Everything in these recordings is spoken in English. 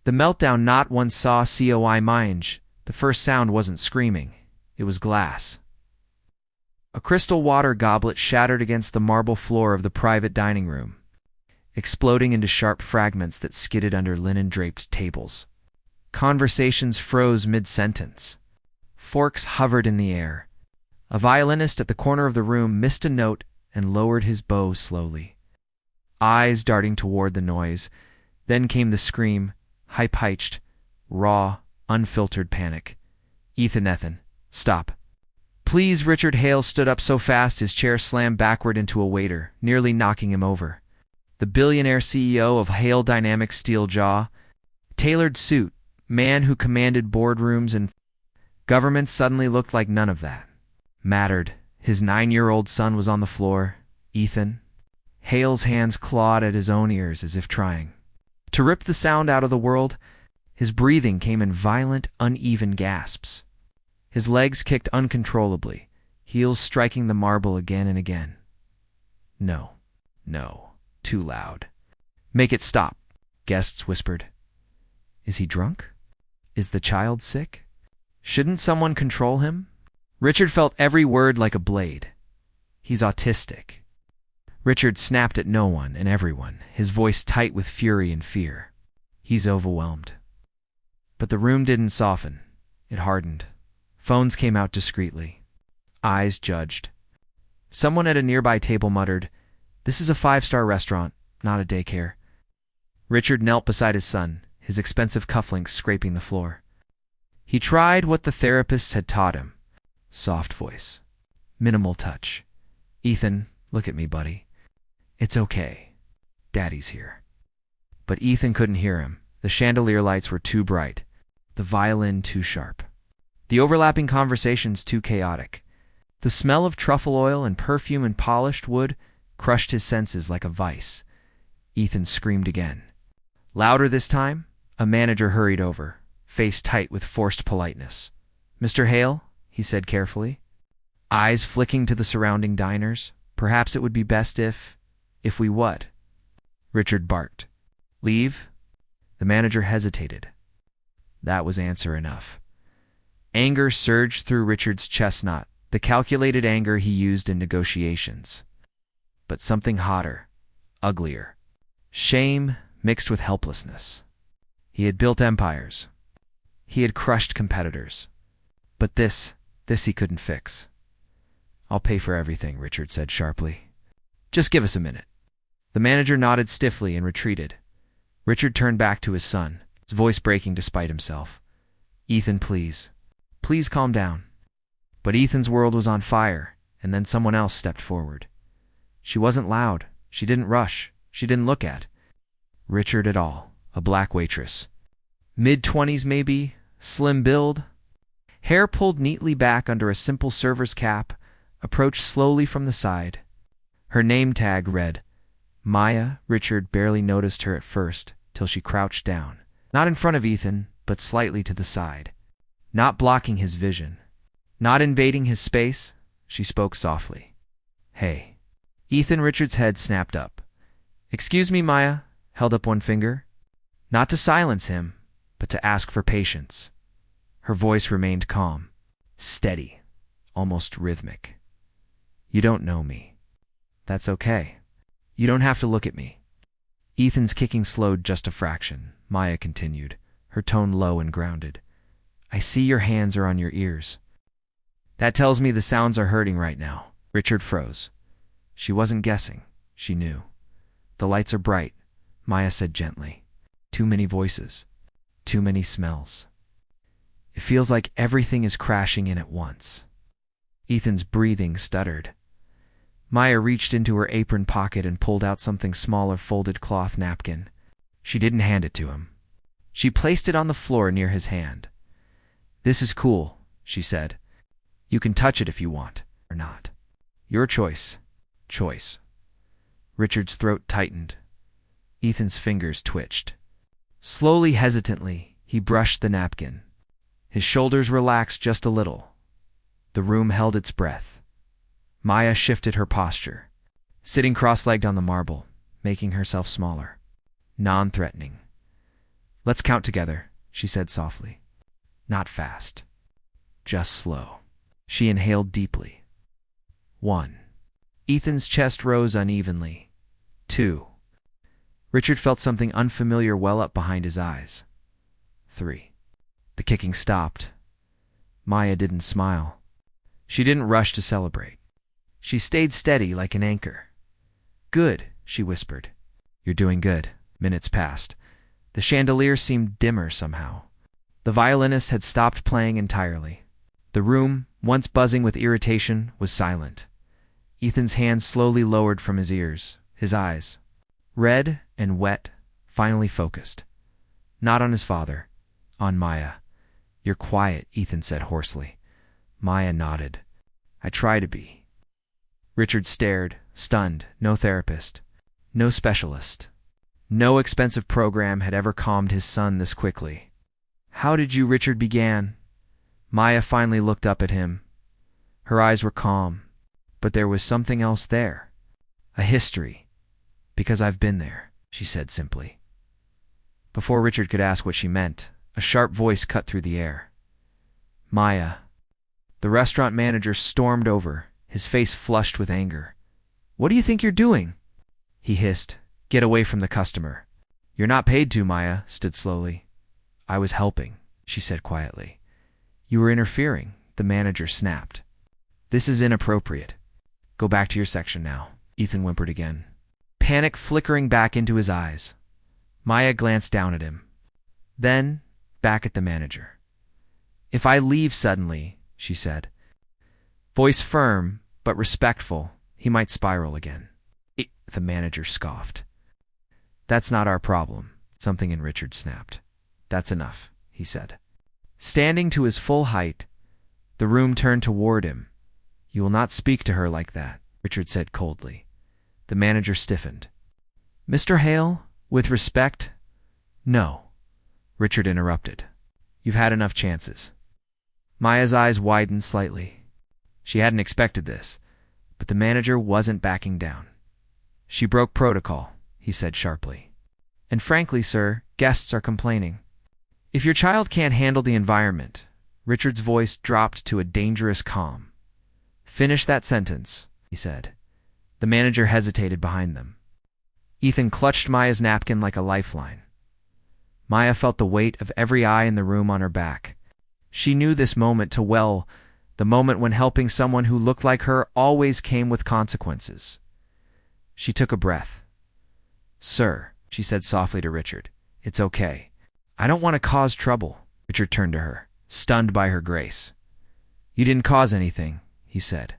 The meltdown not one saw coi mange. The first sound wasn't screaming. It was glass. A crystal water goblet shattered against the marble floor of the private dining room, exploding into sharp fragments that skidded under linen-draped tables. Conversations froze mid-sentence. Forks hovered in the air. A violinist at the corner of the room missed a note and lowered his bow slowly, eyes darting toward the noise. Then came the scream, high-pitched, raw, unfiltered panic. Ethan, stop. Please. Richard Hale stood up so fast his chair slammed backward into a waiter, nearly knocking him over. The billionaire CEO of Hale Dynamics Steel Jaw, tailored suit, man who commanded boardrooms and governments suddenly looked like none of that mattered. His 9-year-old son was on the floor. Ethan. Hale's hands clawed at his own ears as if trying to rip the sound out of the world. His breathing came in violent, uneven gasps. His legs kicked uncontrollably, heels striking the marble again and again. No. Too loud. Make it stop, guests whispered. Is he drunk? Is the child sick? Shouldn't someone control him? Richard felt every word like a blade. He's autistic. Richard snapped at no one and everyone, his voice tight with fury and fear. He's overwhelmed. But the room didn't soften. It hardened. Phones came out discreetly. Eyes judged. Someone at a nearby table muttered, "This is a 5-star restaurant, not a daycare." Richard knelt beside his son, his expensive cufflinks scraping the floor. He tried what the therapists had taught him. Soft voice. Minimal touch. "Ethan, look at me, buddy. It's okay. Daddy's here." But Ethan couldn't hear him. The chandelier lights were too bright. The violin too sharp. The overlapping conversations too chaotic. The smell of truffle oil and perfume and polished wood crushed his senses like a vice. Ethan screamed again. Louder this time, a manager hurried over, face tight with forced politeness. "Mr. Hale," he said carefully, eyes flicking to the surrounding diners, "perhaps it would be best if we what?" Richard barked. "Leave?" The manager hesitated. That was answer enough. Anger surged through Richard's chestnut, the calculated anger he used in negotiations. But something hotter, uglier. Shame mixed with helplessness. He had built empires. He had crushed competitors. But this he couldn't fix. "I'll pay for everything," Richard said sharply. "Just give us a minute." The manager nodded stiffly and retreated. Richard turned back to his son, his voice breaking despite himself. "Ethan, please. Please calm down." But Ethan's world was on fire, and then someone else stepped forward. She wasn't loud. She didn't rush. She didn't look at Richard at all. A black waitress. Mid-20s maybe, slim build. Hair pulled neatly back under a simple server's cap, approached slowly from the side. Her name tag read Maya. Richard barely noticed her at first, till she crouched down. Not in front of Ethan, but slightly to the side. Not blocking his vision. Not invading his space. She spoke softly. "Hey." Ethan. Richard's head snapped up. "Excuse me," Maya held up one finger. Not to silence him, but to ask for patience. Her voice remained calm, steady, almost rhythmic. "You don't know me. That's okay. You don't have to look at me." Ethan's kicking slowed just a fraction. Maya continued, her tone low and grounded. "I see your hands are on your ears. That tells me the sounds are hurting right now." Richard froze. She wasn't guessing. She knew. "The lights are bright," Maya said gently. "Too many voices. Too many smells. It feels like everything is crashing in at once." Ethan's breathing stuttered. Maya reached into her apron pocket and pulled out something smaller, folded cloth napkin. She didn't hand it to him. She placed it on the floor near his hand. "This is cool," she said. "You can touch it if you want, or not. Your choice." Choice. Richard's throat tightened. Ethan's fingers twitched. Slowly, hesitantly, he brushed the napkin. His shoulders relaxed just a little. The room held its breath. Maya shifted her posture, sitting cross-legged on the marble, making herself smaller, non-threatening. Let's count together, she said softly. Not fast. Just slow. She inhaled deeply. 1. Ethan's chest rose unevenly. 2. Richard felt something unfamiliar well up behind his eyes. 3. The kicking stopped. Maya didn't smile. She didn't rush to celebrate. She stayed steady like an anchor. Good, she whispered. You're doing good. Minutes passed. The chandelier seemed dimmer somehow. The violinist had stopped playing entirely. The room, once buzzing with irritation, was silent. Ethan's hands slowly lowered from his ears. His eyes, red and wet, finally focused. Not on his father, on Maya. You're quiet, Ethan said hoarsely. Maya nodded. I try to be. Richard stared, stunned. No therapist. No specialist. No expensive program had ever calmed his son this quickly. How did you? Richard began. Maya finally looked up at him. Her eyes were calm, but there was something else there. A history. Because I've been there, she said simply. Before Richard could ask what she meant, a sharp voice cut through the air. Maya. The restaurant manager stormed over, his face flushed with anger. What do you think you're doing? He hissed. Get away from the customer. You're not paid to, Maya stood slowly. I was helping, she said quietly. You were interfering, the manager snapped. This is inappropriate. Go back to your section now, Ethan whimpered again. Panic flickering back into his eyes. Maya glanced down at him. Then, back at the manager. If I leave suddenly, she said. Voice firm, but respectful, he might spiral again. The manager scoffed. That's not our problem, something in Richard snapped. That's enough, he said. Standing to his full height, the room turned toward him. You will not speak to her like that, Richard said coldly. The manager stiffened. Mr. Hale, with respect? No, Richard interrupted. You've had enough chances. Maya's eyes widened slightly. She hadn't expected this, but the manager wasn't backing down. She broke protocol, he said sharply. And frankly, sir, guests are complaining. If your child can't handle the environment, Richard's voice dropped to a dangerous calm. Finish that sentence, he said. The manager hesitated behind them. Ethan clutched Maya's napkin like a lifeline. Maya felt the weight of every eye in the room on her back. She knew this moment too well, the moment when helping someone who looked like her always came with consequences. She took a breath. Sir, she said softly to Richard, it's okay. I don't want to cause trouble. Richard turned to her, stunned by her grace. You didn't cause anything, he said.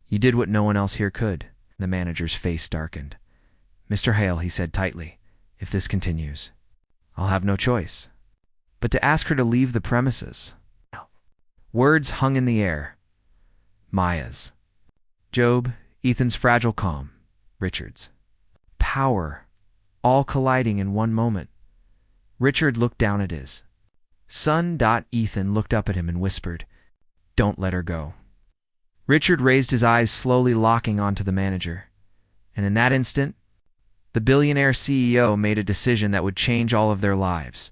You did what no one else here could. The manager's face darkened. Mr. Hale, he said tightly, if this continues, I'll have no choice but to ask her to leave the premises. Words hung in the air. Maya's. Job, Ethan's fragile calm. Richard's. Power, all colliding in one moment. Richard looked down at his son. Ethan looked up at him and whispered, Don't let her go. Richard raised his eyes, slowly locking onto the manager. And in that instant, the billionaire CEO made a decision that would change all of their lives.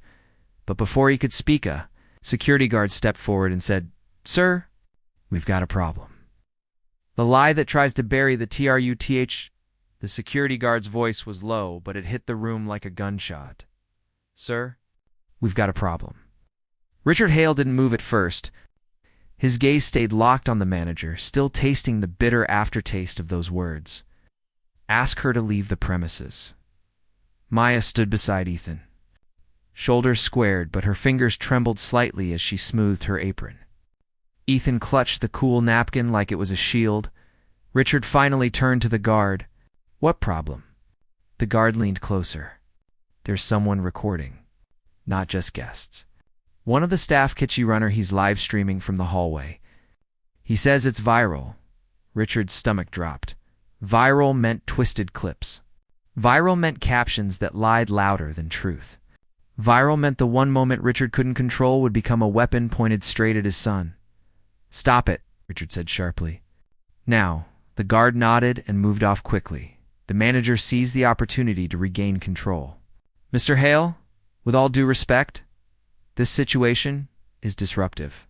But before he could speak, a security guard stepped forward and said, Sir, we've got a problem. The lie that tries to bury the truth. The security guard's voice was low, but it hit the room like a gunshot. Sir, we've got a problem. Richard Hale didn't move at first. His gaze stayed locked on the manager, still tasting the bitter aftertaste of those words. Ask her to leave the premises. Maya stood beside Ethan. Shoulders squared, but her fingers trembled slightly as she smoothed her apron. Ethan clutched the cool napkin like it was a shield. Richard finally turned to the guard. What problem? The guard leaned closer. There's someone recording, not just guests. One of the staff kitchen runner, he's live streaming from the hallway. He says it's viral. Richard's stomach dropped. Viral meant twisted clips. Viral meant captions that lied louder than truth. Viral meant the one moment Richard couldn't control would become a weapon pointed straight at his son. Stop it, Richard said sharply. Now, the guard nodded and moved off quickly. The manager seized the opportunity to regain control. Mr. Hale, With all due respect, this situation is disruptive.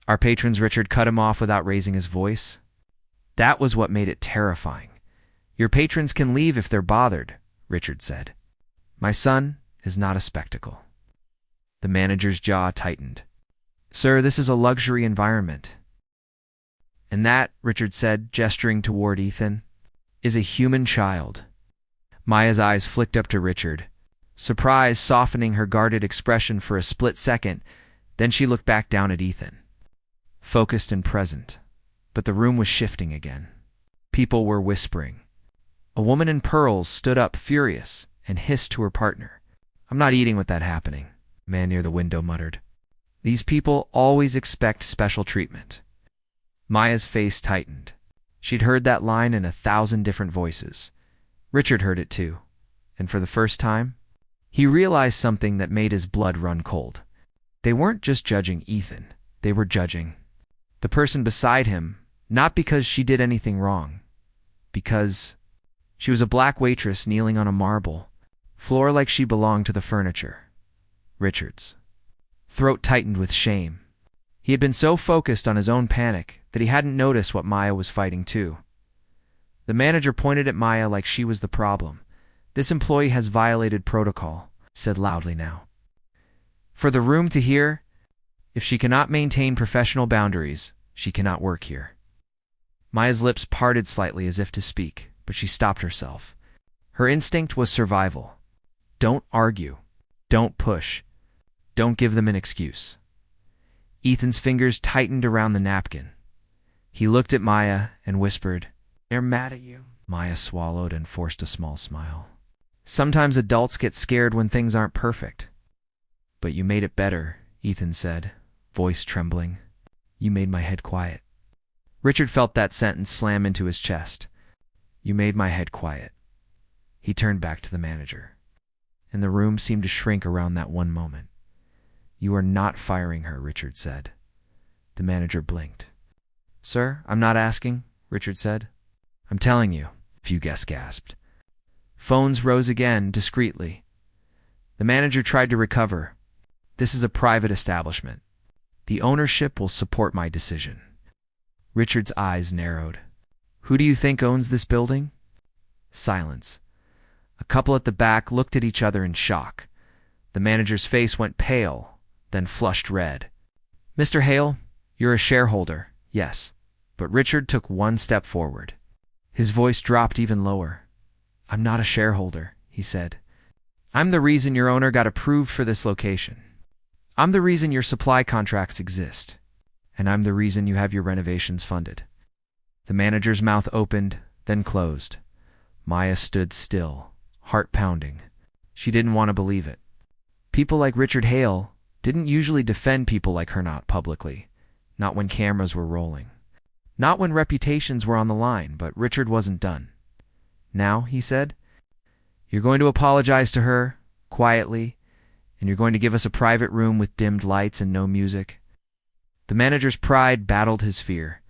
Our patrons, Richard cut him off without raising his voice. That was what made it terrifying. Your patrons can leave if they're bothered, Richard said. My son is not a spectacle. The manager's jaw tightened. Sir, this is a luxury environment. And that, Richard said, gesturing toward Ethan, is a human child. Maya's eyes flicked up to Richard, surprise softening her guarded expression for a split second. Then she looked back down at Ethan, focused and present. But the room was shifting again. People were whispering. A woman in pearls stood up, furious, and hissed to her partner. I'm not eating with that happening, a man near the window muttered. These people always expect special treatment. Maya's face tightened. She'd heard that line in 1,000 different voices. Richard heard it too, and for the first time, he realized something that made his blood run cold. They weren't just judging Ethan, they were judging the person beside him, not because she did anything wrong, because she was a black waitress kneeling on a marble floor like she belonged to the furniture. Richard's throat tightened with shame. He had been so focused on his own panic that he hadn't noticed what Maya was fighting too. The manager pointed at Maya like she was the problem. This employee has violated protocol, said loudly now. For the room to hear, if she cannot maintain professional boundaries, she cannot work here. Maya's lips parted slightly as if to speak, but she stopped herself. Her instinct was survival. Don't argue. Don't push. Don't give them an excuse. Ethan's fingers tightened around the napkin. He looked at Maya and whispered, They're mad at you. Maya swallowed and forced a small smile. Sometimes adults get scared when things aren't perfect. But you made it better, Ethan said, voice trembling. You made my head quiet. Richard felt that sentence slam into his chest. You made my head quiet. He turned back to the manager, and the room seemed to shrink around that one moment. You are not firing her, Richard said. The manager blinked. Sir, I'm not asking, Richard said. I'm telling you, a few guests gasped. Phones rose again, discreetly. The manager tried to recover. This is a private establishment. The ownership will support my decision. Richard's eyes narrowed. Who do you think owns this building? Silence. A couple at the back looked at each other in shock. The manager's face went pale, then flushed red. Mr. Hale, you're a shareholder, yes. But Richard took one step forward. His voice dropped even lower. I'm not a shareholder, he said. I'm the reason your owner got approved for this location. I'm the reason your supply contracts exist. And I'm the reason you have your renovations funded. The manager's mouth opened, then closed. Maya stood still, heart pounding. She didn't want to believe it. People like Richard Hale didn't usually defend people like her, not publicly, not when cameras were rolling, not when reputations were on the line, but Richard wasn't done. Now, he said, you're going to apologize to her, quietly, and you're going to give us a private room with dimmed lights and no music. The manager's pride battled his fear.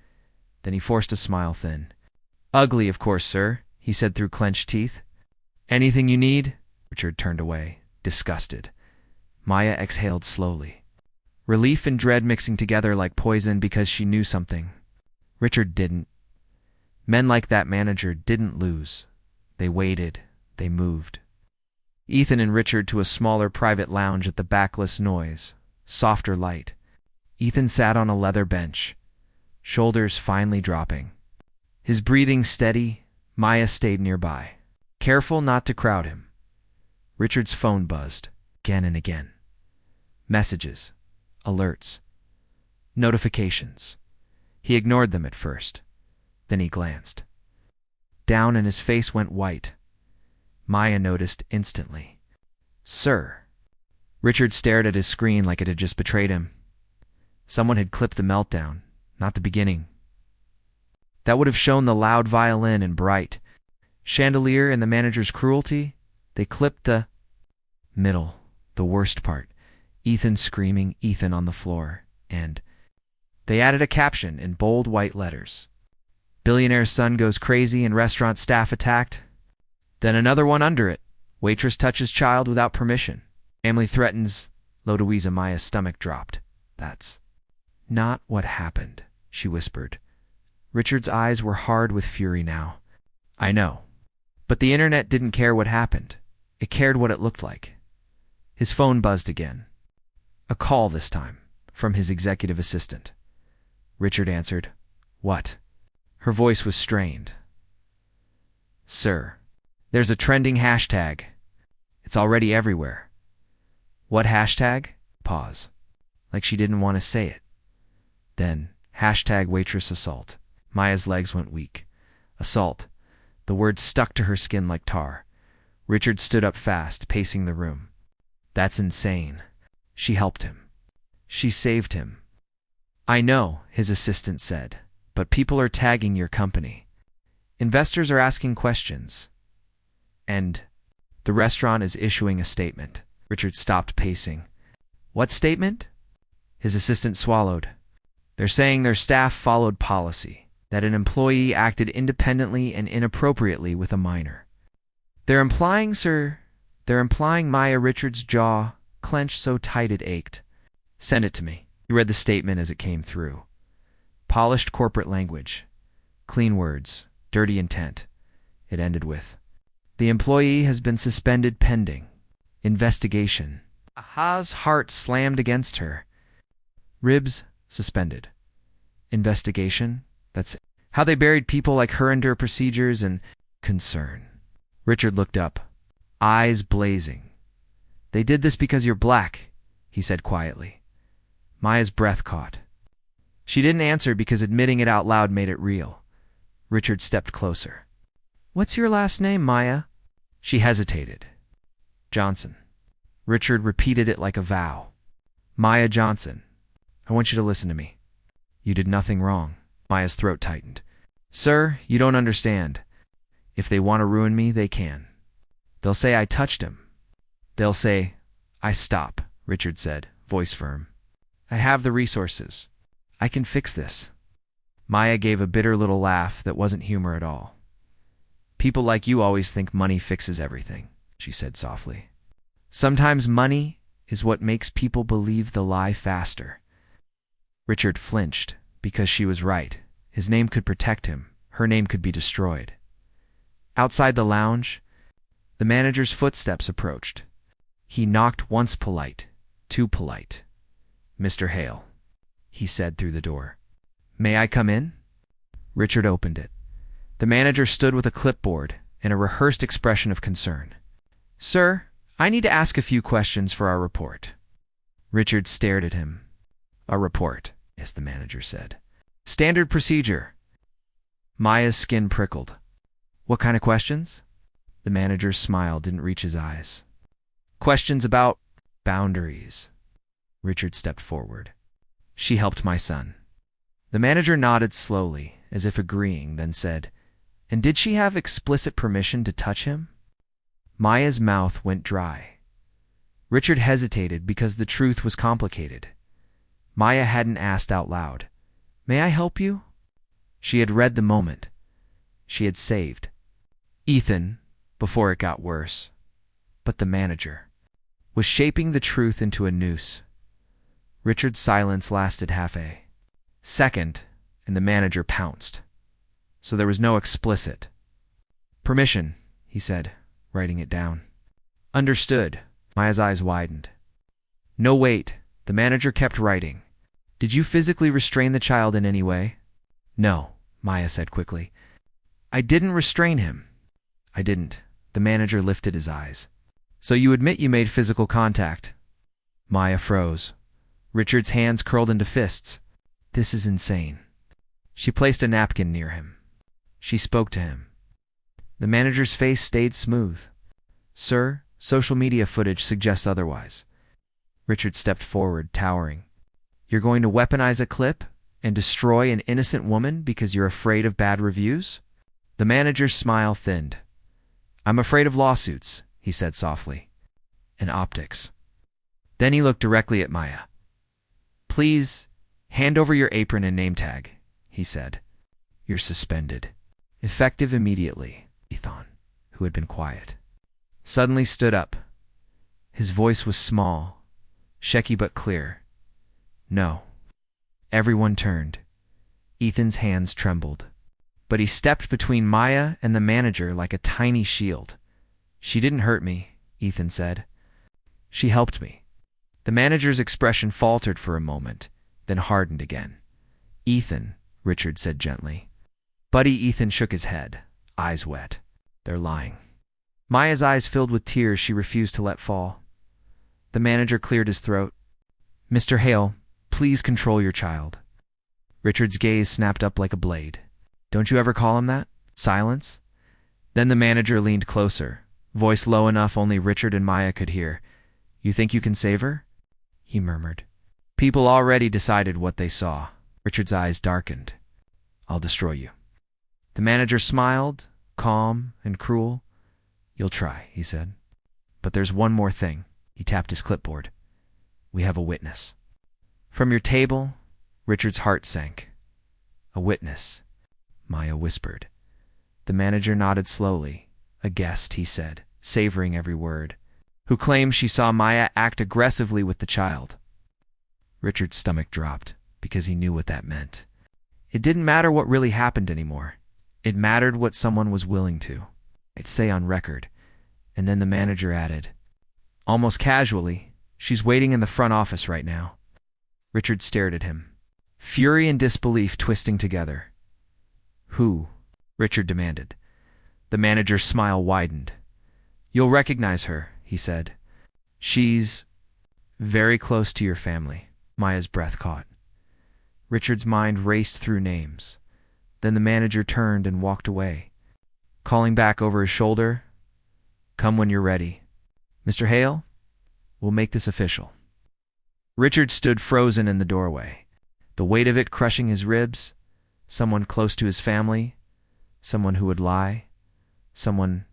Then he forced a smile thin. Ugly, of course, sir, he said through clenched teeth. Anything you need? Richard turned away, disgusted. Maya exhaled slowly. Relief and dread mixing together like poison because she knew something. Richard didn't. Men like that manager didn't lose. They waited. They moved. Ethan and Richard to a smaller private lounge at the backless noise, softer light. Ethan sat on a leather bench, shoulders finely dropping. His breathing steady, Maya stayed nearby, careful not to crowd him. Richard's phone buzzed, again and again. Messages, alerts, notifications. He ignored them at first. Then he glanced down and his face went white. Maya noticed instantly. Sir. Richard stared at his screen like it had just betrayed him. Someone had clipped the meltdown, not the beginning. That would have shown the loud violin and bright chandelier and the manager's cruelty. They clipped the middle, the worst part. Ethan screaming, Ethan on the floor, and they added a caption in bold white letters. Billionaire's son goes crazy and restaurant staff attacked. Then another one under it. Waitress touches child without permission. Family threatens. Louisa Maya's stomach dropped. That's not what happened, she whispered. Richard's eyes were hard with fury now. I know. But the internet didn't care what happened. It cared what it looked like. His phone buzzed again. A call this time, from his executive assistant. Richard answered. What? Her voice was strained. Sir, there's a trending hashtag. It's already everywhere. What hashtag? Pause. Like she didn't want to say it. Then, hashtag waitress assault. Maya's legs went weak. Assault. The word stuck to her skin like tar. Richard stood up fast, pacing the room. That's insane. She helped him. She saved him. I know, his assistant said, but people are tagging your company. Investors are asking questions. And the restaurant is issuing a statement. Richard stopped pacing. What statement? His assistant swallowed. They're saying their staff followed policy, that an employee acted independently and inappropriately with a minor. They're implying, sir, Maya. Richard's jaw clenched so tight it ached. Send it to me. He read the statement as it came through. Polished corporate language. Clean words. Dirty intent. It ended with, the employee has been suspended pending investigation. Aha's heart slammed against her. Ribs suspended. Investigation? That's how they buried people like her under procedures and concern. Richard looked up, eyes blazing. They did this because you're black, he said quietly. Maya's breath caught. She didn't answer because admitting it out loud made it real. Richard stepped closer. What's your last name, Maya? She hesitated. Johnson. Richard repeated it like a vow. Maya Johnson. I want you to listen to me. You did nothing wrong. Maya's throat tightened. Sir, you don't understand. If they want to ruin me, they can. They'll say I touched him. They'll say, I stop, Richard said, voice firm. I have the resources. I can fix this. Maya gave a bitter little laugh that wasn't humor at all. People like you always think money fixes everything, she said softly. Sometimes money is what makes people believe the lie faster. Richard flinched because she was right. His name could protect him. Her name could be destroyed. Outside the lounge, the manager's footsteps approached. He knocked once polite, too polite. Mr. Hale, he said through the door. May I come in? Richard opened it. The manager stood with a clipboard and a rehearsed expression of concern. Sir, I need to ask a few questions for our report. Richard stared at him. A report, as the manager said. Standard procedure. Maya's skin prickled. What kind of questions? The manager's smile didn't reach his eyes. Questions about boundaries. Richard stepped forward. She helped my son. The manager nodded slowly, as if agreeing, then said, And did she have explicit permission to touch him? Maya's mouth went dry. Richard hesitated because the truth was complicated. Maya hadn't asked out loud, May I help you? She had read the moment. She had saved Ethan before it got worse. But the manager was shaping the truth into a noose. Richard's silence lasted half a second, and the manager pounced. So there was no explicit permission, he said, writing it down. Understood. Maya's eyes widened. No, wait. The manager kept writing. Did you physically restrain the child in any way? No, Maya said quickly. I didn't restrain him. I didn't. The manager lifted his eyes. So you admit you made physical contact? Maya froze. Richard's hands curled into fists. This is insane. She placed a napkin near him. She spoke to him. The manager's face stayed smooth. Sir, social media footage suggests otherwise. Richard stepped forward, towering. You're going to weaponize a clip and destroy an innocent woman because you're afraid of bad reviews? The manager's smile thinned. I'm afraid of lawsuits, he said softly. And optics. Then he looked directly at Maya. Please, hand over your apron and name tag, he said. You're suspended. Effective immediately, Ethan, who had been quiet, suddenly stood up. His voice was small, shaky but clear. No. Everyone turned. Ethan's hands trembled. But he stepped between Maya and the manager like a tiny shield. She didn't hurt me, Ethan said. She helped me. The manager's expression faltered for a moment, then hardened again. Ethan, Richard said gently. Buddy Ethan shook his head, eyes wet. They're lying. Maya's eyes filled with tears she refused to let fall. The manager cleared his throat. Mr. Hale, please control your child. Richard's gaze snapped up like a blade. Don't you ever call him that? Silence? Then the manager leaned closer, voice low enough only Richard and Maya could hear. You think you can save her? He murmured. People already decided what they saw. Richard's eyes darkened. I'll destroy you. The manager smiled, calm and cruel. You'll try, he said. But there's one more thing. He tapped his clipboard. We have a witness. From your table, Richard's heart sank. A witness, Maya whispered. The manager nodded slowly. A guest, he said, savoring every word, who claimed she saw Maya act aggressively with the child. Richard's stomach dropped because he knew what that meant. It didn't matter what really happened anymore. It mattered what someone was willing to. I'd say on record. And then the manager added, almost casually, she's waiting in the front office right now. Richard stared at him, fury and disbelief twisting together. Who? Richard demanded. The manager's smile widened. You'll recognize her, he said. She's very close to your family. Maya's breath caught. Richard's mind raced through names. Then the manager turned and walked away, calling back over his shoulder, come when you're ready. Mr. Hale, we'll make this official. Richard stood frozen in the doorway, the weight of it crushing his ribs. Someone close to his family, someone who would lie, someone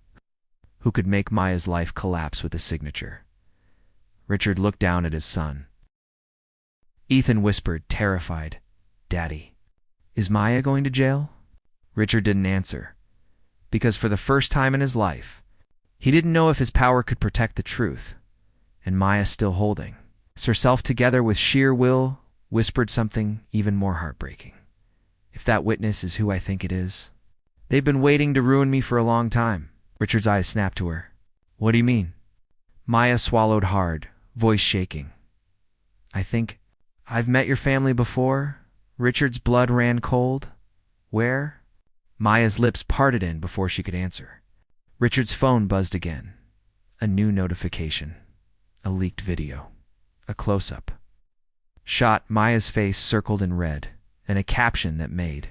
who could make Maya's life collapse with a signature. Richard looked down at his son. Ethan whispered, terrified, Daddy, is Maya going to jail? Richard didn't answer, because for the first time in his life, he didn't know if his power could protect the truth, and Maya still holding herself together with sheer will, whispered something even more heartbreaking. If that witness is who I think it is, they've been waiting to ruin me for a long time. Richard's eyes snapped to her. What do you mean? Maya swallowed hard, voice shaking. I think I've met your family before. Richard's blood ran cold. Where? Maya's lips parted in before she could answer. Richard's phone buzzed again. A new notification. A leaked video. A close-up. Shot Maya's face circled in red, and a caption that made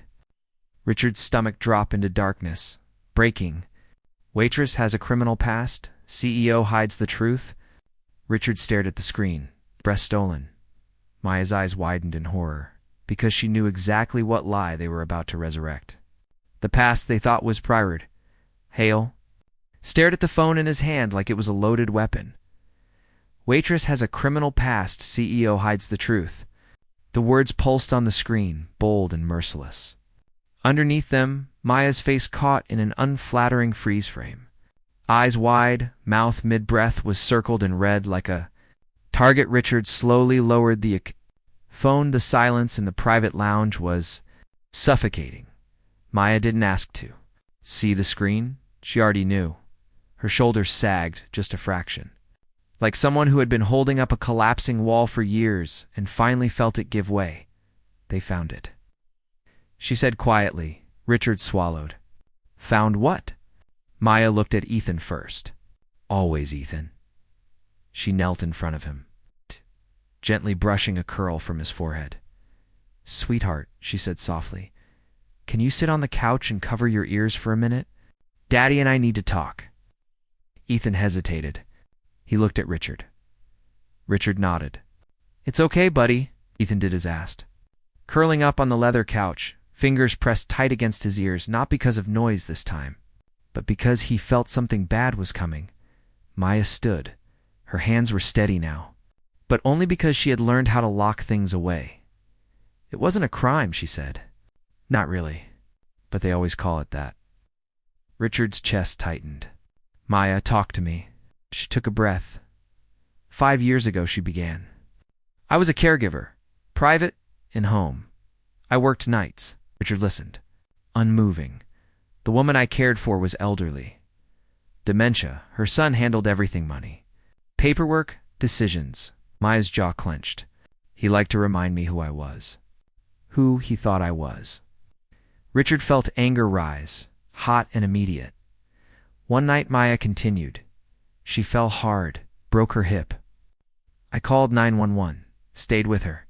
Richard's stomach drop into darkness. Breaking. Waitress has a criminal past. CEO hides the truth. Richard stared at the screen. Breath stolen. Maya's eyes widened in horror, because she knew exactly what lie they were about to resurrect. The past they thought was private. Hale stared at the phone in his hand like it was a loaded weapon. Waitress has a criminal past. CEO hides the truth. The words pulsed on the screen, bold and merciless. Underneath them, Maya's face caught in an unflattering freeze frame. Eyes wide, mouth mid-breath was circled in red like a target. Richard slowly lowered the phone. The silence in the private lounge was suffocating. Maya didn't ask to see the screen. She already knew. Her shoulders sagged just a fraction, like someone who had been holding up a collapsing wall for years and finally felt it give way. They found it. She said quietly. Richard swallowed. Found what? Maya looked at Ethan first. Always Ethan. She knelt in front of him, gently brushing a curl from his forehead. Sweetheart, she said softly, can you sit on the couch and cover your ears for a minute? Daddy and I need to talk. Ethan hesitated. He looked at Richard. Richard nodded. It's okay, buddy. Ethan did as asked. Curling up on the leather couch, fingers pressed tight against his ears, not because of noise this time, but because he felt something bad was coming. Maya stood. Her hands were steady now, but only because she had learned how to lock things away. It wasn't a crime, she said. Not really, but they always call it that. Richard's chest tightened. Maya, talk to me. She took a breath. 5 years ago, she began. I was a caregiver, private and home. I worked nights. Richard listened, unmoving. The woman I cared for was elderly. Dementia. Her son handled everything: money, paperwork, decisions. Maya's jaw clenched. He liked to remind me who I was. Who he thought I was. Richard felt anger rise, hot and immediate. One night, Maya continued. She fell hard, broke her hip. I called 911, stayed with her,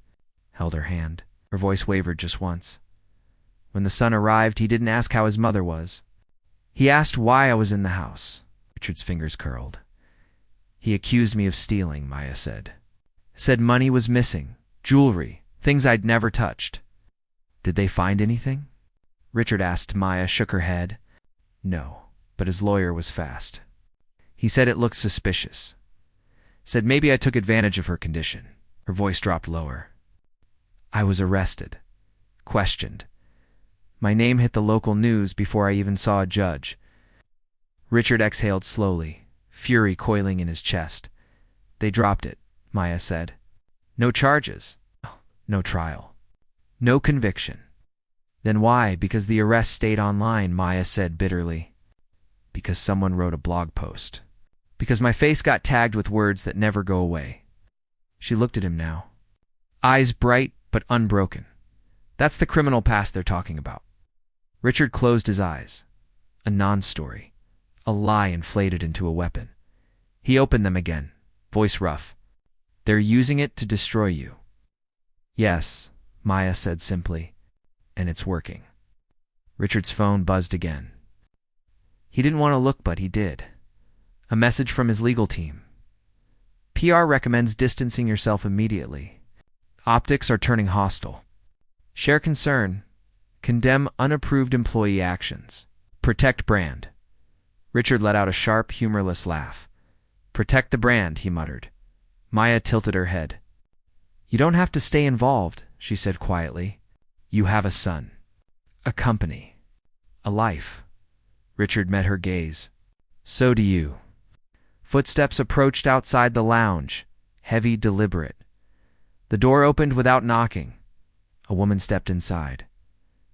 held her hand. Her voice wavered just once. When the son arrived, he didn't ask how his mother was. He asked why I was in the house. Richard's fingers curled. He accused me of stealing, Maya said. Said money was missing, jewelry, things I'd never touched. Did they find anything? Richard asked. Maya shook her head. No, but his lawyer was fast. He said it looked suspicious. Said maybe I took advantage of her condition. Her voice dropped lower. I was arrested, questioned. My name hit the local news before I even saw a judge. Richard exhaled slowly, fury coiling in his chest. They dropped it, Maya said. No charges, no trial, no conviction. Then why? Because the arrest stayed online, Maya said bitterly. Because someone wrote a blog post. Because my face got tagged with words that never go away. She looked at him now. Eyes bright but unbroken. That's the criminal past they're talking about. Richard closed his eyes. A non-story. A lie inflated into a weapon. He opened them again, voice rough. They're using it to destroy you. Yes, Maya said simply, and it's working. Richard's phone buzzed again. He didn't want to look, but he did. A message from his legal team. PR recommends distancing yourself immediately. Optics are turning hostile. Share concern. Condemn unapproved employee actions. Protect brand. Richard let out a sharp, humorless laugh. Protect the brand, he muttered. Maya tilted her head. You don't have to stay involved, she said quietly. You have a son. A company. A life. Richard met her gaze. So do you. Footsteps approached outside the lounge, heavy, deliberate. The door opened without knocking. A woman stepped inside.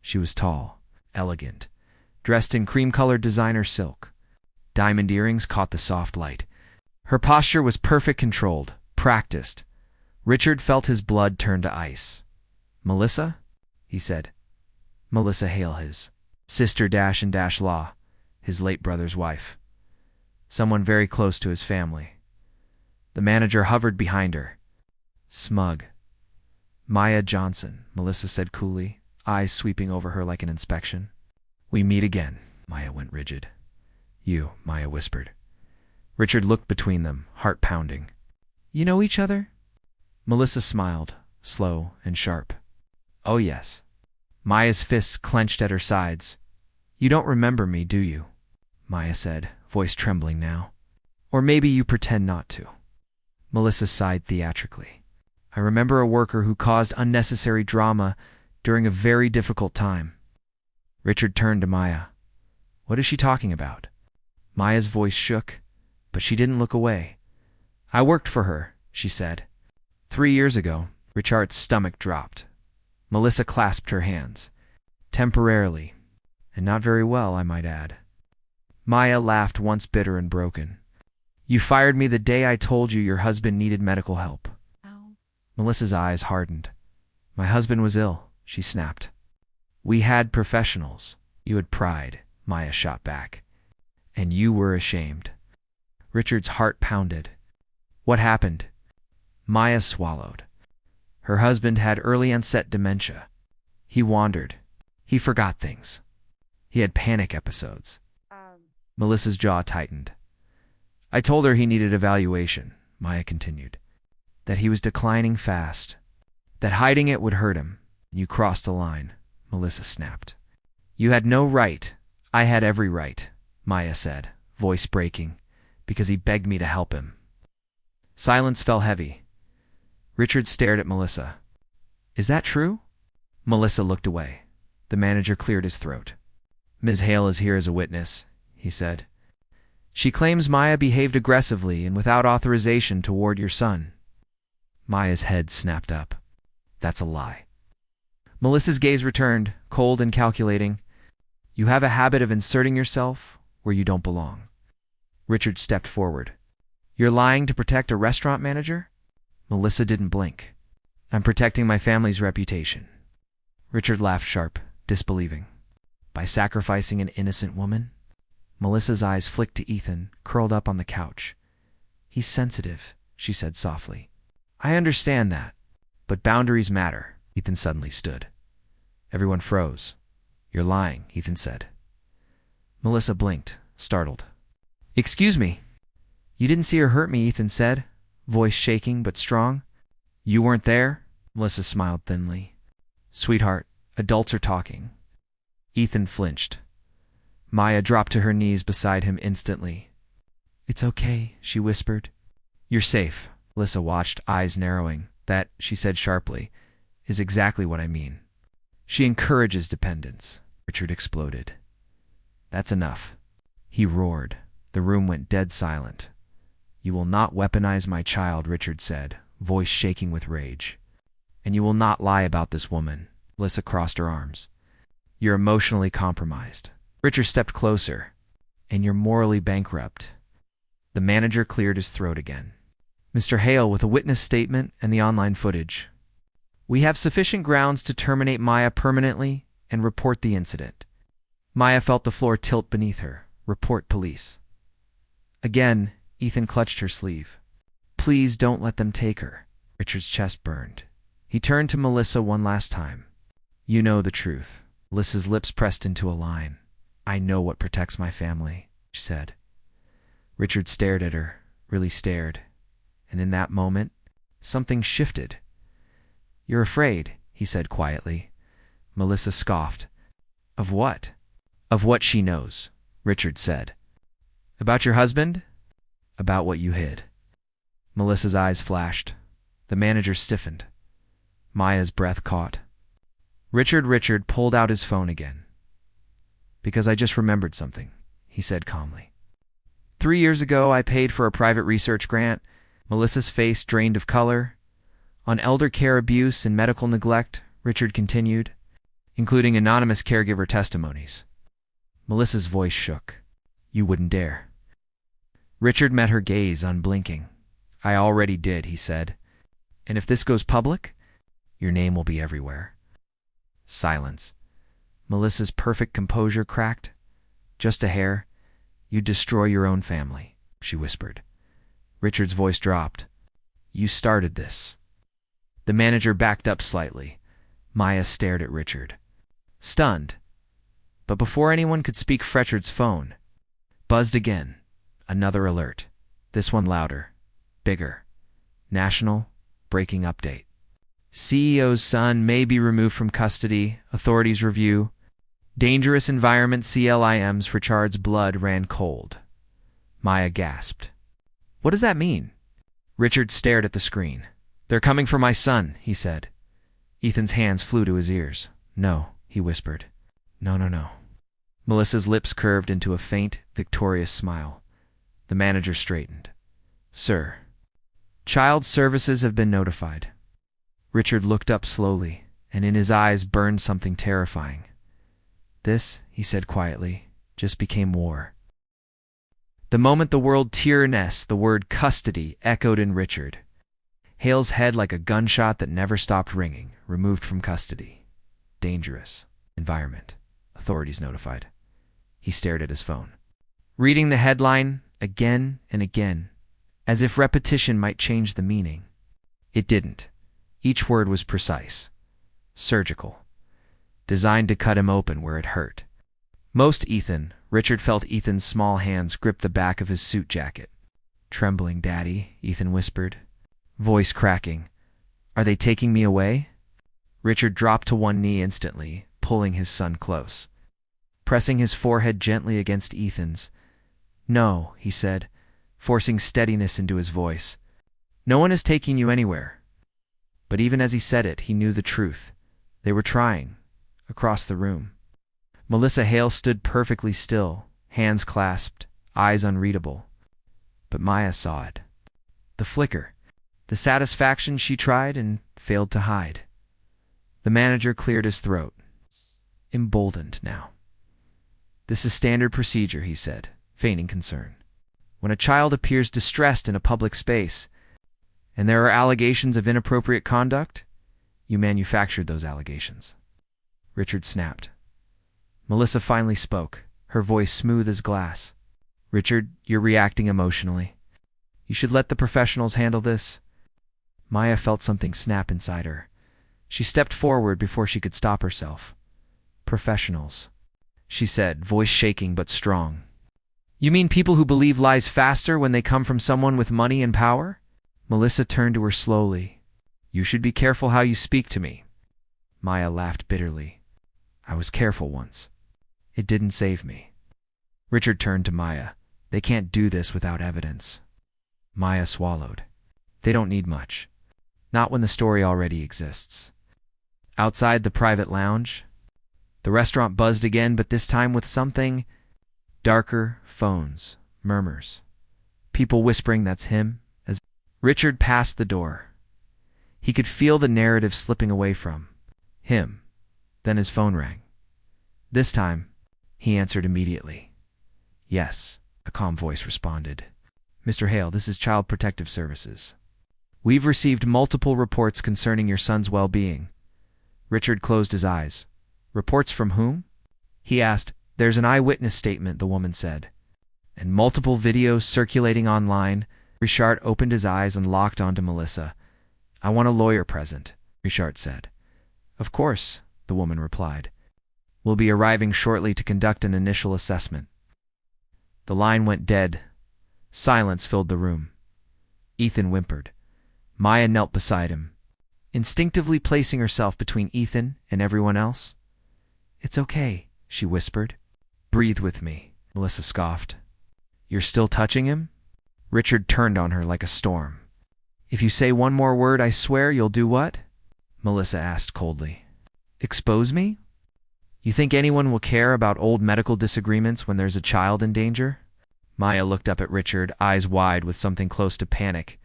She was tall, elegant, dressed in cream-colored designer silk. Diamond earrings caught the soft light. Her posture was perfect, controlled, practiced. Richard felt his blood turn to ice. Melissa? He said. Melissa Hale, his sister dash and dash Law, his late brother's wife. Someone very close to his family. The manager hovered behind her. Smug. Maya Johnson, Melissa said coolly, eyes sweeping over her like an inspection. We meet again. Maya went rigid. You, Maya whispered. Richard looked between them, heart pounding. You know each other? Melissa smiled, slow and sharp. Oh yes. Maya's fists clenched at her sides. You don't remember me, do you? Maya said, voice trembling now. Or maybe you pretend not to. Melissa sighed theatrically. I remember a worker who caused unnecessary drama during a very difficult time. Richard turned to Maya. What is she talking about? Maya's voice shook, but she didn't look away. I worked for her, she said. 3 years ago. Richard's stomach dropped. Melissa clasped her hands. Temporarily, and not very well, I might add. Maya laughed, once bitter and broken. You fired me the day I told you your husband needed medical help. Ow. Melissa's eyes hardened. My husband was ill, she snapped. We had professionals. You had pride, Maya shot back. And you were ashamed. Richard's heart pounded. What happened? Maya swallowed. Her husband had early onset dementia. He wandered. He forgot things. He had panic episodes. Melissa's jaw tightened. I told her he needed evaluation, Maya continued. That he was declining fast. That hiding it would hurt him. You crossed a line, Melissa snapped. You had no right. I had every right, Maya said, voice breaking, because he begged me to help him. Silence fell heavy. Richard stared at Melissa. Is that true? Melissa looked away. The manager cleared his throat. Ms. Hale is here as a witness, he said. She claims Maya behaved aggressively and without authorization toward your son. Maya's head snapped up. That's a lie. Melissa's gaze returned, cold and calculating. You have a habit of inserting yourself where you don't belong. Richard stepped forward. You're lying to protect a restaurant manager? Melissa didn't blink. I'm protecting my family's reputation. Richard laughed sharp, disbelieving. By sacrificing an innocent woman? Melissa's eyes flicked to Ethan, curled up on the couch. He's sensitive, she said softly. I understand that, but boundaries matter. Ethan suddenly stood. Everyone froze. You're lying, Ethan said. Melissa blinked, startled. Excuse me. You didn't see her hurt me, Ethan said, voice shaking but strong. You weren't there? Melissa smiled thinly. Sweetheart, adults are talking. Ethan flinched. Maya dropped to her knees beside him instantly. It's okay, she whispered. You're safe. Melissa watched, eyes narrowing. That, she said sharply, is exactly what I mean. She encourages dependence. Richard exploded. That's enough. He roared. The room went dead silent. You will not weaponize my child, Richard said, voice shaking with rage. And you will not lie about this woman. Melissa crossed her arms. You're emotionally compromised. Richard stepped closer. And you're morally bankrupt. The manager cleared his throat again. Mr. Hale, with a witness statement and the online footage. We have sufficient grounds to terminate Maya permanently and report the incident. Maya felt the floor tilt beneath her. Report police. Again, Ethan clutched her sleeve. Please don't let them take her. Richard's chest burned. He turned to Melissa one last time. You know the truth. Melissa's lips pressed into a line. I know what protects my family, she said. Richard stared at her, really stared. And in that moment, something shifted. You're afraid, he said quietly. Melissa scoffed. Of what? Of what she knows, Richard said. About your husband? About what you hid. Melissa's eyes flashed. The manager stiffened. Maya's breath caught. Richard pulled out his phone again. Because I just remembered something, he said calmly. 3 years ago, I paid for a private research grant. Melissa's face drained of color. On elder care abuse and medical neglect, Richard continued, including anonymous caregiver testimonies. Melissa's voice shook. You wouldn't dare. Richard met her gaze, unblinking. I already did, he said. And if this goes public, your name will be everywhere. Silence. Melissa's perfect composure cracked. Just a hair. You'd destroy your own family, she whispered. Richard's voice dropped. You started this. The manager backed up slightly. Maya stared at Richard, stunned. But before anyone could speak, Richard's phone buzzed again. Another alert. This one louder, bigger. National breaking update. CEO's son may be removed from custody. Authorities review. Dangerous environment. CLIMs. Richard's blood ran cold. Maya gasped. What does that mean? Richard stared at the screen. They're coming for my son, he said. Ethan's hands flew to his ears. No, he whispered. No. Melissa's lips curved into a faint, victorious smile. The manager straightened. Sir, child services have been notified. Richard looked up slowly, and in his eyes burned something terrifying. This, he said quietly, just became war. The moment the word tyranness, the word custody, echoed in Richard. Hale's head like a gunshot that never stopped ringing, removed from custody. Dangerous. Environment. Authorities notified. He stared at his phone, reading the headline again and again, as if repetition might change the meaning. It didn't. Each word was precise. Surgical. Designed to cut him open where it hurt. Richard felt Ethan's small hands grip the back of his suit jacket. Trembling, Daddy, Ethan whispered, voice cracking. Are they taking me away? Richard dropped to one knee instantly, pulling his son close, pressing his forehead gently against Ethan's. No, he said, forcing steadiness into his voice. No one is taking you anywhere. But even as he said it, he knew the truth. They were trying, across the room. Melissa Hale stood perfectly still, hands clasped, eyes unreadable. But Maya saw it. The flicker, the satisfaction she tried and failed to hide. The manager cleared his throat, emboldened now. "This is standard procedure," he said, feigning concern. "When a child appears distressed in a public space, and there are allegations of inappropriate conduct, you manufactured those allegations." Richard snapped. Melissa finally spoke, her voice smooth as glass. "Richard, you're reacting emotionally. You should let the professionals handle this." Maya felt something snap inside her. She stepped forward before she could stop herself. "Professionals," she said, voice shaking but strong. "You mean people who believe lies faster when they come from someone with money and power?" Melissa turned to her slowly. "You should be careful how you speak to me." Maya laughed bitterly. "I was careful once. It didn't save me." Richard turned to Maya. "They can't do this without evidence." Maya swallowed. "They don't need much. Not when the story already exists." Outside the private lounge, the restaurant buzzed again, but this time with something darker. Phones, murmurs, people whispering, "That's him." As Richard passed the door, he could feel the narrative slipping away from him. Then his phone rang. This time, he answered immediately. "Yes," a calm voice responded. "Mr. Hale, this is Child Protective Services. We've received multiple reports concerning your son's well-being." Richard closed his eyes. "Reports from whom?" he asked. "There's an eyewitness statement," the woman said, "and multiple videos circulating online." Richard opened his eyes and locked onto Melissa. "I want a lawyer present," Richard said. "Of course," the woman replied. "We'll be arriving shortly to conduct an initial assessment." The line went dead. Silence filled the room. Ethan whimpered. Maya knelt beside him, instinctively placing herself between Ethan and everyone else. "It's okay," she whispered. "Breathe with me," Melissa scoffed. "You're still touching him?" Richard turned on her like a storm. "If you say one more word, I swear you'll do what?" Melissa asked coldly. "Expose me? You think anyone will care about old medical disagreements when there's a child in danger?" Maya looked up at Richard, eyes wide with something close to panic.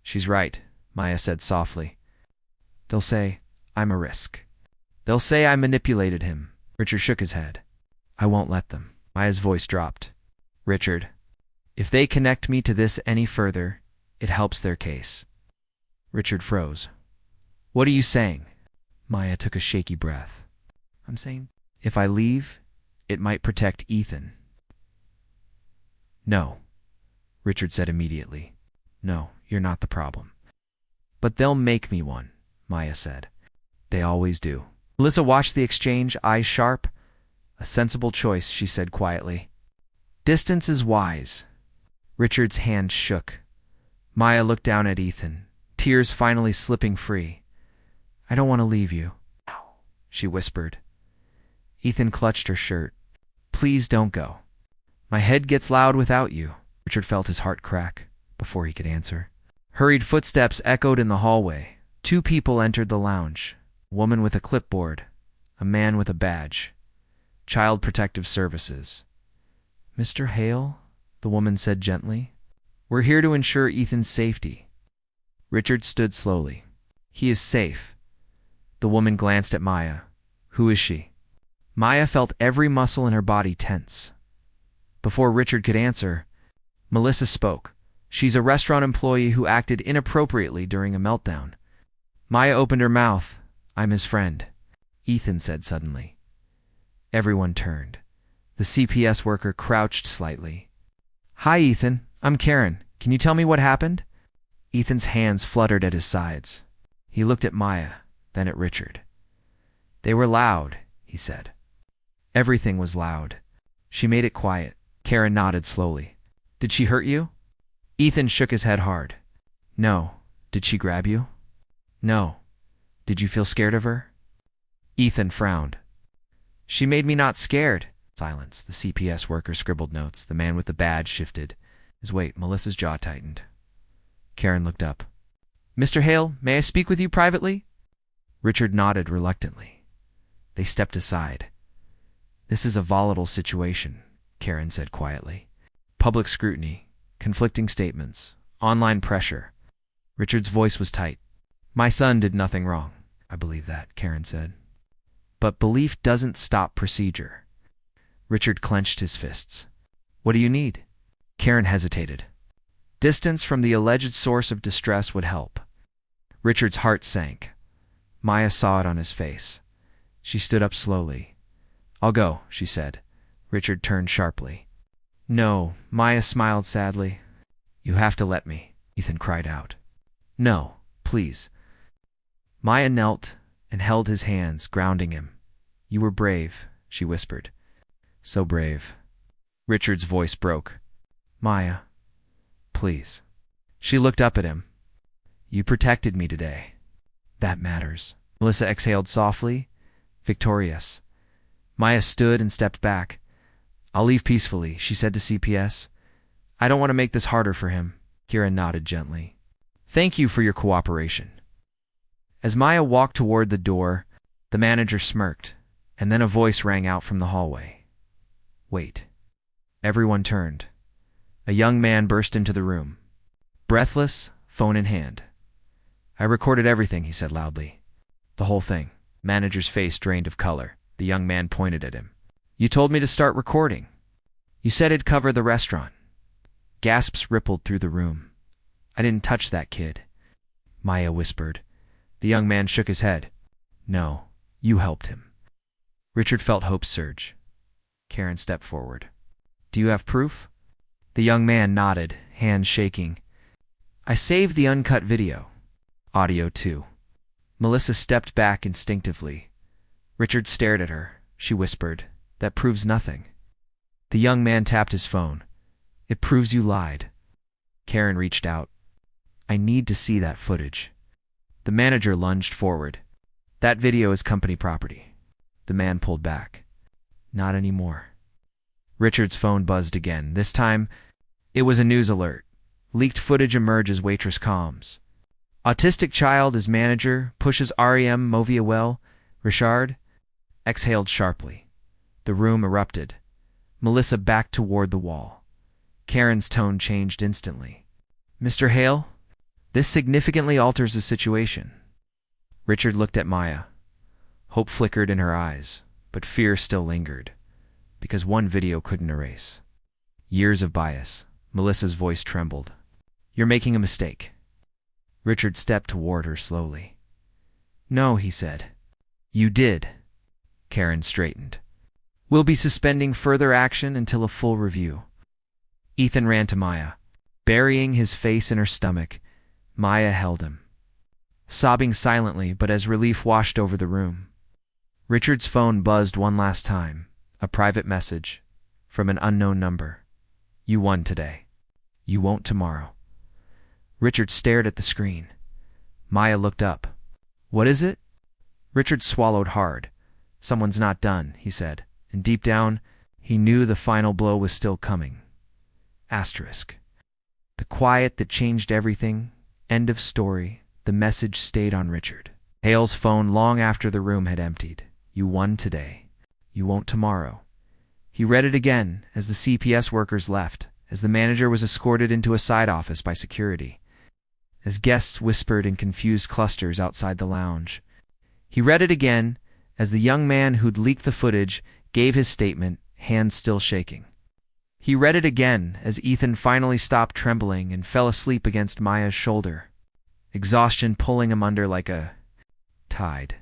"She's right," Maya said softly. "They'll say I'm a risk. They'll say I manipulated him." Richard shook his head. "I won't let them." Maya's voice dropped. "Richard, if they connect me to this any further, it helps their case." Richard froze. "What are you saying?" Maya took a shaky breath. "I'm saying if I leave, it might protect Ethan." "No," Richard said immediately. "No, you're not the problem." "But they'll make me one," Maya said. "They always do." Melissa watched the exchange, eyes sharp. "A sensible choice," she said quietly. "Distance is wise." Richard's hand shook. Maya looked down at Ethan, tears finally slipping free. "I don't want to leave you," she whispered. Ethan clutched her shirt. "Please don't go. My head gets loud without you." Richard felt his heart crack before he could answer. Hurried footsteps echoed in the hallway. Two people entered the lounge. A woman with a clipboard, a man with a badge. Child Protective Services. "Mr. Hale," the woman said gently, "we're here to ensure Ethan's safety." Richard stood slowly. "He is safe." The woman glanced at Maya. "Who is she?" Maya felt every muscle in her body tense. Before Richard could answer, Melissa spoke. "She's a restaurant employee who acted inappropriately during a meltdown." Maya opened her mouth. "I'm his friend," Ethan said suddenly. Everyone turned. The CPS worker crouched slightly. "Hi, Ethan. I'm Karen. Can you tell me what happened?" Ethan's hands fluttered at his sides. He looked at Maya, then at Richard. "They were loud," he said. "Everything was loud." She made it quiet. Karen nodded slowly. "Did she hurt you?" Ethan shook his head hard. "No." "Did she grab you?" "No." "Did you feel scared of her?" Ethan frowned. "She made me not scared." Silence. The CPS worker scribbled notes. The man with the badge shifted his weight. Melissa's jaw tightened. Karen looked up. "Mr. Hale, may I speak with you privately?" Richard nodded reluctantly. They stepped aside. "This is a volatile situation," Karen said quietly. Public scrutiny, conflicting statements, online pressure. Richard's voice was tight. My son did nothing wrong. I believe that, Karen said. But belief doesn't stop procedure. Richard clenched his fists. What do you need? Karen hesitated. Distance from the alleged source of distress would help. Richard's heart sank. Maya saw it on his face. She stood up slowly. I'll go, she said. Richard turned sharply. No, Maya smiled sadly. You have to let me, Ethan cried out. No, please. Maya knelt and held his hands, grounding him. You were brave, she whispered. So brave. Richard's voice broke. Maya, please. She looked up at him. You protected me today. That matters. Melissa exhaled softly, victorious. Maya stood and stepped back. I'll leave peacefully, she said to CPS. I don't want to make this harder for him. Kira nodded gently. Thank you for your cooperation. As Maya walked toward the door, the manager smirked, and then a voice rang out from the hallway. Wait. Everyone turned. A young man burst into the room. Breathless, phone in hand. I recorded everything, he said loudly. The whole thing. Manager's face drained of color. The young man pointed at him. You told me to start recording. You said it'd cover the restaurant. Gasps rippled through the room. I didn't touch that kid. Maya whispered. The young man shook his head. No, you helped him. Richard felt hope surge. Karen stepped forward. Do you have proof? The young man nodded, hands shaking. I saved the uncut video. Audio too. Melissa stepped back instinctively. Richard stared at her. She whispered, That proves nothing. The young man tapped his phone. It proves you lied. Karen reached out. I need to see that footage. The manager lunged forward. That video is company property. The man pulled back. Not anymore. Richard's phone buzzed again. This time, it was a news alert. Leaked footage emerges Waitress comms. Autistic child as manager pushes REM Motivational. Richard exhaled sharply. The room erupted. Melissa backed toward the wall. Karen's tone changed instantly. Mr. Hale, this significantly alters the situation. Richard looked at Maya. Hope flickered in her eyes, but fear still lingered, because one video couldn't erase. Years of bias. Melissa's voice trembled. You're making a mistake. Richard stepped toward her slowly. No, he said. You did. Karen straightened. We'll be suspending further action until a full review. Ethan ran to Maya. Burying his face in her stomach, Maya held him. Sobbing silently, but as relief washed over the room. Richard's phone buzzed one last time. A private message from an unknown number. You won today. You won't tomorrow. Richard stared at the screen. Maya looked up. What is it? Richard swallowed hard. Someone's not done, he said, and deep down, he knew the final blow was still coming. Asterisk. The quiet that changed everything. End of story. The message stayed on Richard. Hale's phone long after the room had emptied. You won today. You won't tomorrow. He read it again as the CPS workers left, as the manager was escorted into a side office by security, as guests whispered in confused clusters outside the lounge. He read it again as the young man who'd leaked the footage gave his statement, hands still shaking. He read it again as Ethan finally stopped trembling and fell asleep against Maya's shoulder, exhaustion pulling him under like a tide.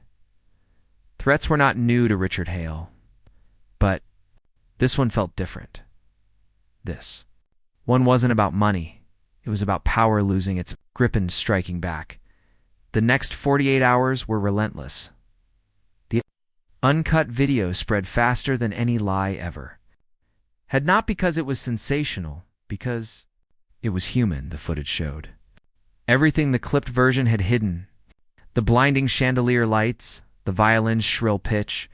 Threats were not new to Richard Hale, but this one felt different. This one wasn't about money. It was about power losing its grip and striking back. The next 48 hours were relentless. The uncut video spread faster than any lie ever. Had not because it was sensational, because it was human, the footage showed. Everything the clipped version had hidden. The blinding chandelier lights, the violin's shrill pitch,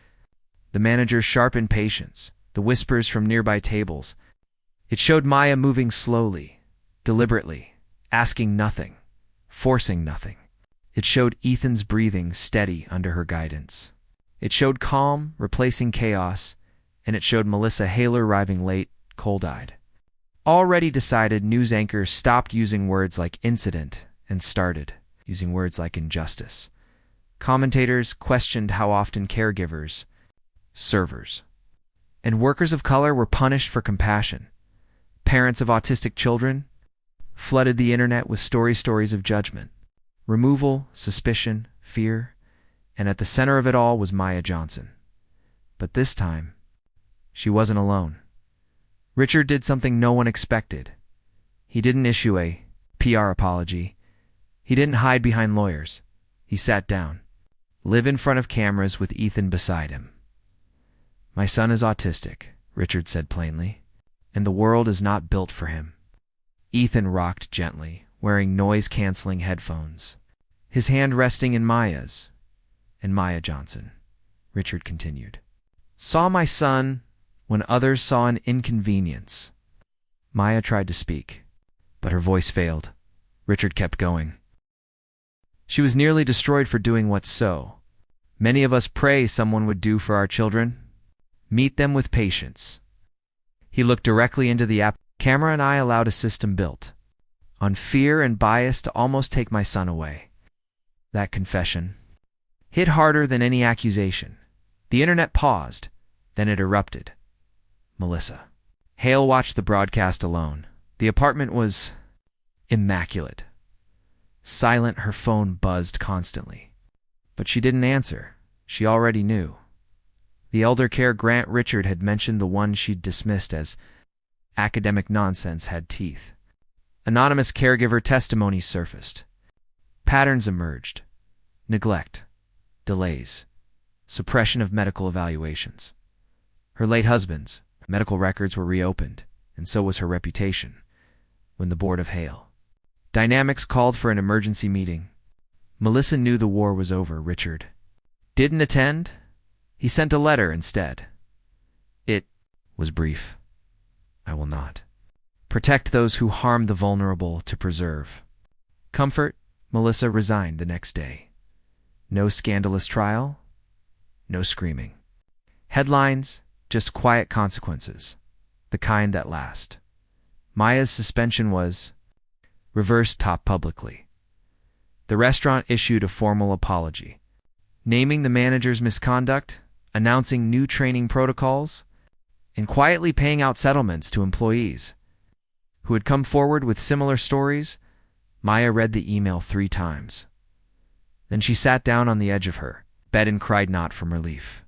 the manager's sharp impatience, the whispers from nearby tables. It showed Maya moving slowly, deliberately, asking nothing, forcing nothing. It showed Ethan's breathing steady under her guidance. It showed calm, replacing chaos, and it showed Melissa Hale arriving late, cold-eyed. already decided news anchors stopped using words like incident and started using words like injustice. Commentators questioned how often caregivers, servers, and workers of color were punished for compassion. Parents of autistic children flooded the internet with stories of judgment, removal, suspicion, fear, and at the center of it all was Maya Johnson. But this time, she wasn't alone. Richard did something no one expected. He didn't issue a PR apology. He didn't hide behind lawyers. He sat down, live in front of cameras with Ethan beside him. "My son is autistic," Richard said plainly, "and the world is not built for him." Ethan rocked gently, wearing noise-canceling headphones, his hand resting in Maya's. "And Maya Johnson," Richard continued, "saw my son when others saw an inconvenience." Maya tried to speak, but her voice failed. Richard kept going. "She was nearly destroyed for doing what so many of us pray someone would do for our children. Meet them with patience." He looked directly into the camera, and I allowed a system built on fear and bias to almost take my son away. That confession hit harder than any accusation. The internet paused, then it erupted. Melissa. Hale watched the broadcast alone. The apartment was immaculate. Silent, her phone buzzed constantly. But she didn't answer. She already knew. The elder care grant Richard had mentioned, the one she'd dismissed as academic nonsense, had teeth. Anonymous caregiver testimonies surfaced. Patterns emerged. Neglect, delays, suppression of medical evaluations. Her late husband's medical records were reopened, and so was her reputation. When the board of Hale Dynamics called for an emergency meeting, Melissa knew the war was over. Richard didn't attend. He sent a letter instead. It was brief. "I will not protect those who harm the vulnerable to preserve comfort." Melissa resigned the next day. No scandalous trial, no screaming. Headlines, just quiet consequences, the kind that last. Maya's suspension was reversed top publicly. The restaurant issued a formal apology, naming the manager's misconduct, announcing new training protocols, and quietly paying out settlements to employees who had come forward with similar stories. Maya read the email 3 times. Then she sat down on the edge of her bed and cried, not from relief,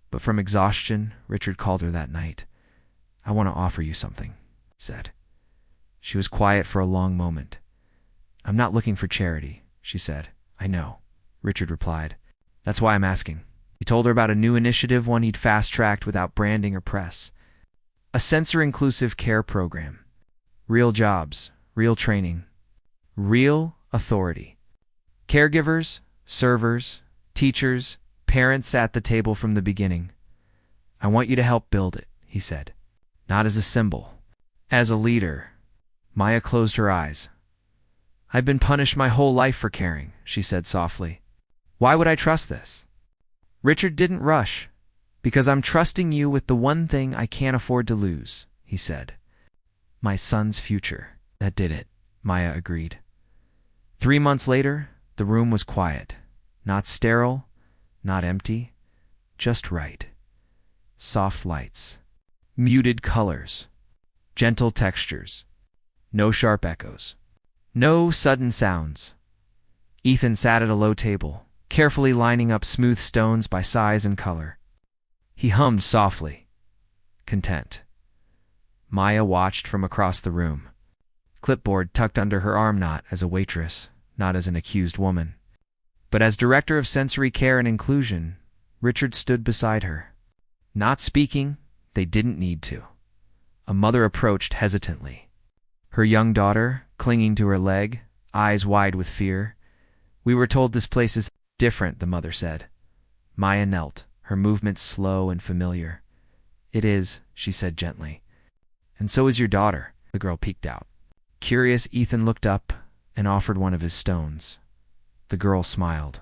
but from exhaustion. Richard called her that night. "I want to offer you something," he said. She was quiet for a long moment. "I'm not looking for charity," she said. "I know," Richard replied. "That's why I'm asking." He told her about a new initiative, one he'd fast-tracked without branding or press. A sensor-inclusive care program. Real jobs, real training, real authority. Caregivers, servers, teachers, parents sat at the table from the beginning. "I want you to help build it," he said. "Not as a symbol, as a leader." Maya closed her eyes. "I've been punished my whole life for caring," she said softly. "Why would I trust this?" Richard didn't rush. "Because I'm trusting you with the one thing I can't afford to lose," he said. "My son's future." "That did it," Maya agreed. 3 months later, the room was quiet. Not sterile, not empty, just right. Soft lights, muted colors, gentle textures, no sharp echoes, no sudden sounds. Ethan sat at a low table, carefully lining up smooth stones by size and color. He hummed softly, content. Maya watched from across the room, clipboard tucked under her arm, not as a waitress, not as an accused woman, but as director of sensory care and inclusion. Richard stood beside her. Not speaking, they didn't need to. A mother approached hesitantly, her young daughter clinging to her leg, eyes wide with fear. "We were told this place is different," the mother said. Maya knelt, her movements slow and familiar. "It is," she said gently. "And so is your daughter." The girl peeked out. Curious, Ethan looked up and offered one of his stones. The girl smiled.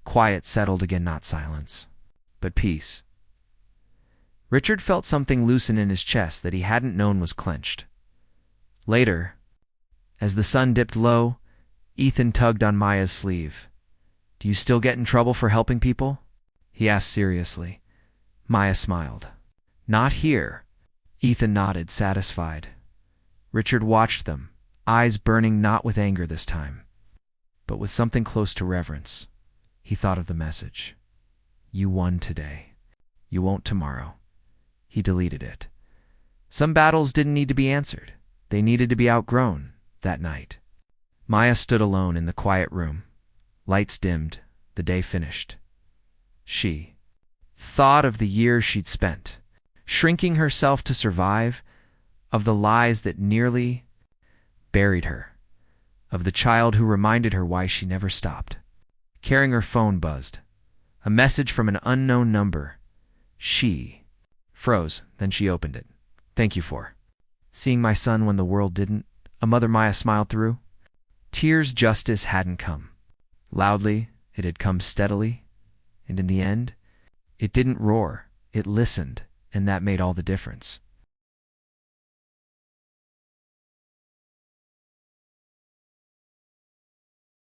Quiet settled again, not silence, but peace. Richard felt something loosen in his chest that he hadn't known was clenched. Later, as the sun dipped low, Ethan tugged on Maya's sleeve. "Do you still get in trouble for helping people?" he asked seriously. Maya smiled. "Not here." Ethan nodded, satisfied. Richard watched them, eyes burning not with anger this time, but with something close to reverence. He thought of the message. "You won today. You won't tomorrow." He deleted it. Some battles didn't need to be answered. They needed to be outgrown that night. Maya stood alone in the quiet room. Lights dimmed, the day finished. She thought of the years she'd spent, shrinking herself to survive, of the lies that nearly buried her, of the child who reminded her why she never stopped. Carrying her phone buzzed. A message from an unknown number. She froze, then she opened it. "Thank you for seeing my son when the world didn't," a mother Maya smiled through. Tears justice hadn't come. Loudly, it had come steadily, and in the end, it didn't roar, it listened, and that made all the difference.